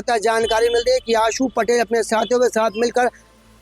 जाता है। जानकारी मिलती है कि आशू पटेल अपने साथियों के साथ मिलकर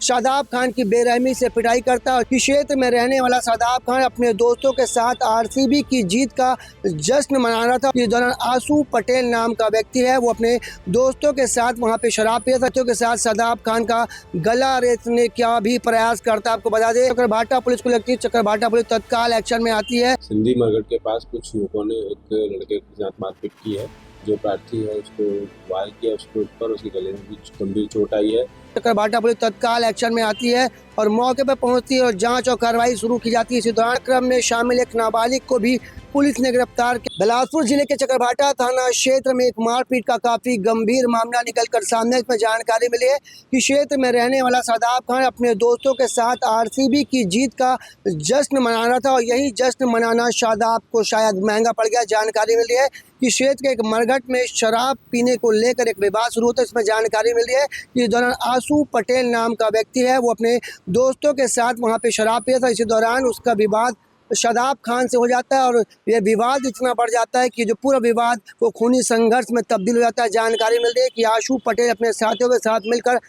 शादाब खान की बेरहमी से पिटाई करता है। इस क्षेत्र में रहने वाला शादाब खान अपने दोस्तों के साथ आरसीबी की जीत का जश्न मना रहा था। इस दौरान आशू पटेल नाम का व्यक्ति है, वो अपने दोस्तों के साथ वहां पे शराब पिया था। के साथ शादाब खान का गला रेतने का भी प्रयास करता है। आपको बता दें, चकरभाटा पुलिस को लगती है, चकरभाटा पुलिस तत्काल एक्शन में आती है। सिंधी मरगट के पास कुछ युवकों ने एक लड़के के साथ मारपीट की है। जो प्रार्थी है उसको वार किया, उसके ऊपर उसके गले में भी गंभीर चोट आई है। चकरभाटा पुलिस तत्काल एक्शन में आती है और मौके पर पहुंचती है और जांच और कार्रवाई शुरू की जाती है। इसी दौरान क्रम में शामिल एक नाबालिग को भी पुलिस ने गिरफ्तार किया। बिलासपुर जिले के चकरभाटा थाना क्षेत्र में एक मारपीट का काफी गंभीर मामला निकलकर सामने। इसमें जानकारी मिली है कि क्षेत्र में रहने वाला शादाब खान अपने दोस्तों के साथ आरसीबी की जीत का जश्न मना रहा था और यही जश्न मनाना शादाब को शायद महंगा पड़ गया। जानकारी मिली है कि क्षेत्र के एक मरघट में शराब पीने को लेकर एक विवाद शुरू होता है। इसमें जानकारी मिली है कि इस दौरान आशू पटेल नाम का व्यक्ति है, वो अपने दोस्तों के साथ वहां पे शराब पिया था। इसी दौरान उसका विवाद शादाब खान से हो जाता है और यह विवाद इतना बढ़ जाता है कि जो पूरा विवाद वो खूनी संघर्ष में तब्दील हो जाता है। जानकारी मिल रही है कि आशू पटेल अपने साथियों के साथ मिलकर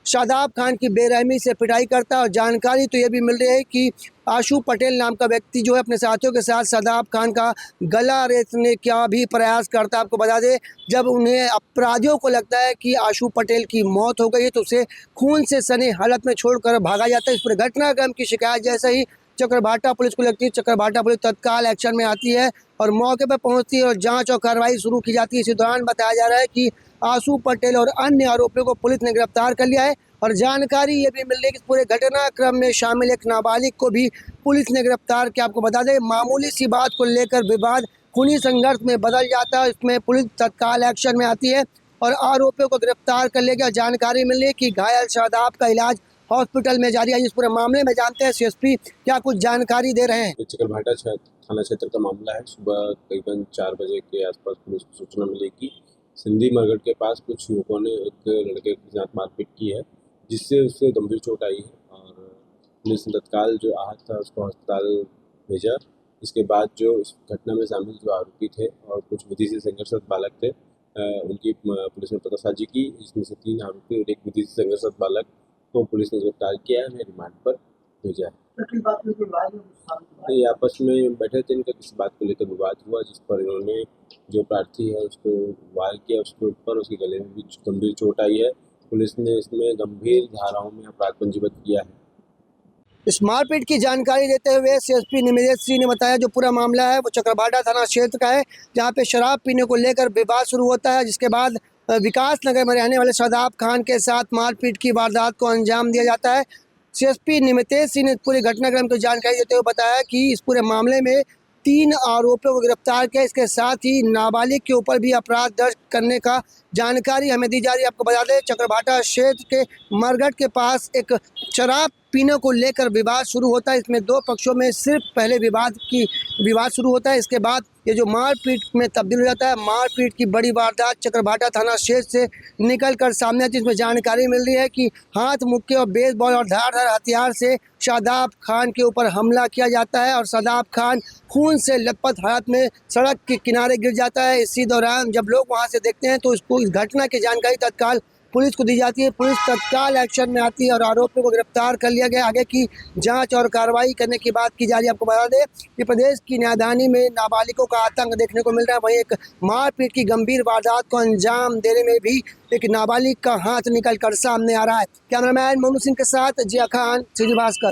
शादाब खान की बेरहमी से पिटाई करता है और जानकारी तो ये भी मिल रही है कि आशू पटेल नाम का व्यक्ति जो है अपने साथियों के साथ शादाब खान का गला रेतने का भी प्रयास करता है। आपको बता दें, जब उन्हें अपराधियों को लगता है कि आशू पटेल की मौत हो गई है तो उसे खून से सने हालत में छोड़कर भागा जाता है। इस पूरे घटनाक्रम की शिकायत जैसे ही चकरभाटा पुलिस को लगती है, चकरभाटा पुलिस तत्काल एक्शन में आती है और मौके पर पहुंचती है और जांच और कार्रवाई शुरू की जाती है। इसी दौरान बताया जा रहा है कि आशू पटेल और अन्य आरोपियों को पुलिस ने गिरफ्तार कर लिया है और जानकारी ये भी मिल रही है कि पूरे घटनाक्रम में शामिल एक नाबालिग को भी पुलिस ने गिरफ्तार किया। आपको बता दें, मामूली सी बात को लेकर विवाद खूनी संघर्ष में बदल जाता है। इसमें पुलिस तत्काल एक्शन में आती है और आरोपियों को गिरफ्तार कर लिया। जानकारी मिल रही है कि घायल शादाब का इलाज हॉस्पिटल में जारी है। इस पूरे मामले में जानते हैं सीएसपी क्या कुछ जानकारी दे रहे हैं। चकरभाटा थाना क्षेत्र का मामला है। सुबह करीबन 4 बजे के आसपास पुलिस को सूचना मिली कि सिंधी मरगट के पास कुछ युवकों ने एक लड़के के साथ मारपीट की है, जिससे उससे गंभीर चोट आई है और पुलिस ने तत्काल जो आहत था उसको अस्पताल भेजा। इसके बाद जो इस घटना में शामिल जो आरोपी थे और कुछ विधि से संघर्षरत बालक थे, उनकी पुलिस ने पतासाजी की। इसमें से 3 आरोपी और एक विधि से संघर्षरत बालक को पुलिस ने गिरफ्तार किया है, उन्हें रिमांड पर भेजा है। ये आपस में बैठे थे, इनका किसी बात को लेकर विवाद हुआ, जिस पर इन्होंने जो प्रार्थी है उसको वार किया, उसके ऊपर उसके गले में भी गंभीर चोट आई है। पुलिस ने इसमें गंभीर धाराओं में अपराध पंजीबद्ध किया है। इस मारपीट की जानकारी देते हुए सीएसपी निमिदेश सिंह ने बताया जो पूरा मामला है वो चकरभाटा थाना क्षेत्र का है, जहां पे शराब पीने को लेकर विवाद शुरू होता है, जिसके बाद विकास नगर में रहने वाले शादाब खान के साथ मारपीट की वारदात को अंजाम दिया जाता है। सीएसपी निमितेश सिंह ने पूरे घटनाक्रम की जानकारी देते हुए बताया कि इस पूरे मामले में 3 आरोपियों को गिरफ्तार किया। इसके साथ ही नाबालिग के ऊपर भी अपराध दर्ज करने का जानकारी हमें दी जा रही है। आपको बता दें, चकरभाटा क्षेत्र के मरघट के पास एक शराब पीने को लेकर विवाद शुरू होता है। इसमें 2 पक्षों में सिर्फ पहले विवाद शुरू होता है, इसके बाद ये जो मारपीट में तब्दील हो जाता है। मारपीट की बड़ी वारदात चकरभाटा थाना क्षेत्र से निकलकर सामने आती है। इसमें जानकारी मिल रही है कि हाथ, मुक्के और बेसबॉल और धारदार हथियार से शादाब खान के ऊपर हमला किया जाता है और शादाब खान खून से लथपथ हालत में सड़क के किनारे गिर जाता है। इसी दौरान जब लोग वहां से देखते हैं तो इसको इस घटना की जानकारी तत्काल पुलिस को दी जाती है। पुलिस तत्काल एक्शन में आती है और आरोपियों को गिरफ्तार कर लिया गया। आगे की जांच और कार्रवाई करने की बात की जा रही है। आपको बता दें कि प्रदेश की न्यायदानी में नाबालिगों का आतंक देखने को मिल रहा है। वहीं एक मारपीट की गंभीर वारदात को अंजाम देने में भी एक नाबालिग का हाथ निकल कर सामने आ रहा है। कैमरामैन मोनू सिंह के साथ जिया खान, सिटी भास्कर।